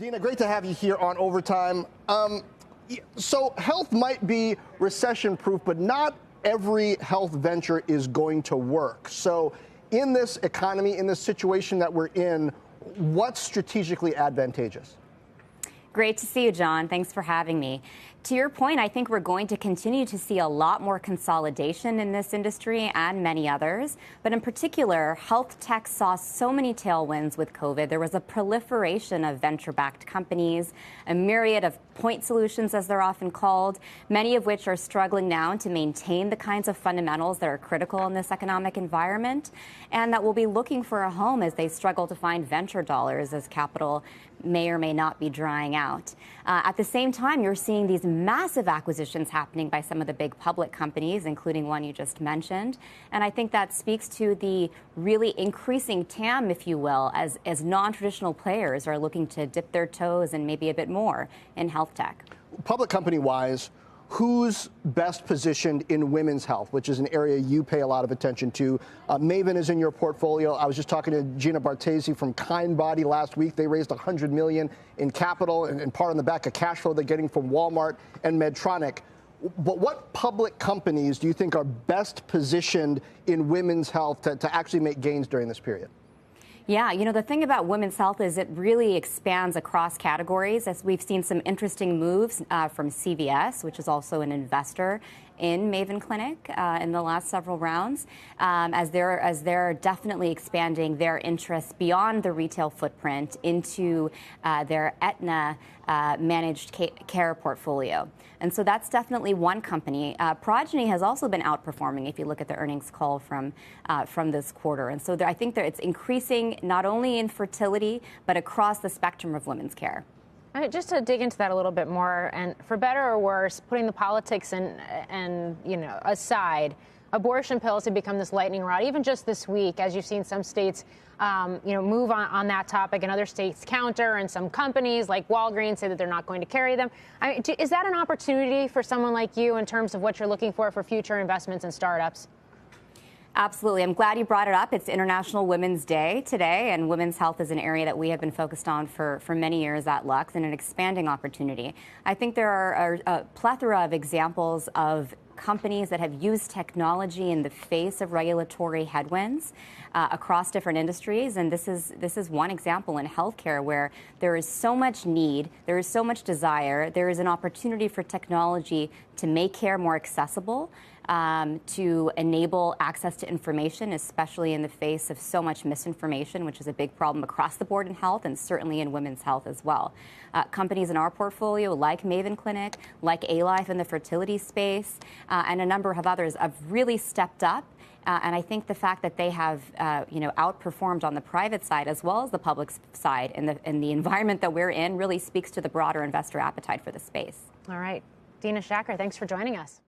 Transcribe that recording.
Deena, great to have you here on Overtime. So health might be recession-proof, but not every health venture is going to work. So in this economy, in this situation that we're in, what's strategically advantageous? Great to see you, John. Thanks for having me. To your point, I think we're going to continue to see a lot more consolidation in this industry and many others. But in particular, health tech saw so many tailwinds with COVID. There was a proliferation of venture-backed companies, a myriad of point solutions, as they're often called, many of which are struggling now to maintain the kinds of fundamentals that are critical in this economic environment, and that will be looking for a home as they struggle to find venture dollars as capital may or may not be drying out. At the same time, you're seeing these massive acquisitions happening by some of the big public companies, including one you just mentioned. And I think that speaks to the really increasing TAM, if you will, as non-traditional players are looking to dip their toes and maybe a bit more in health tech. Public company-wise, who's best positioned in women's health, which is an area you pay a lot of attention to? Maven is in your portfolio. I was just talking to Gina Bartesi from Kindbody last week. They raised $100 million in capital and part on the back of cash flow they're getting from Walmart and Medtronic. But what public companies do you think are best positioned in women's health to actually make gains during this period? Yeah, you know, the thing about women's health is it really expands across categories, as we've seen some interesting moves from CVS, which is also an investor in Maven Clinic in the last several rounds, as they're definitely expanding their interests beyond the retail footprint into their Aetna managed care portfolio. And so that's definitely one company. Progyny has also been outperforming if you look at the earnings call from this quarter. And so I think that it's increasing not only in fertility, but across the spectrum of women's care. Just to dig into that a little bit more, and for better or worse, putting the politics and aside, abortion pills have become this lightning rod. Even just this week, as you've seen some states, move on that topic, and other states counter, and some companies like Walgreens say that they're not going to carry them. Is that an opportunity for someone like you in terms of what you're looking for future investments in startups? Absolutely. I'm glad you brought it up. It's International Women's Day today, and women's health is an area that we have been focused on for many years at Lux, and an expanding opportunity. I think there are a plethora of examples of companies that have used technology in the face of regulatory headwinds across different industries, and this is one example in healthcare where there is so much need, there is so much desire, there is an opportunity for technology to make care more accessible, to enable access to information, especially in the face of so much misinformation, which is a big problem across the board in health and certainly in women's health as well. Companies in our portfolio like Maven Clinic, like A-Life in the fertility space, and a number of others have really stepped up. And I think the fact that they have, outperformed on the private side as well as the public side in the environment that we're in really speaks to the broader investor appetite for the space. All right. Deena, Shakir, thanks for joining us.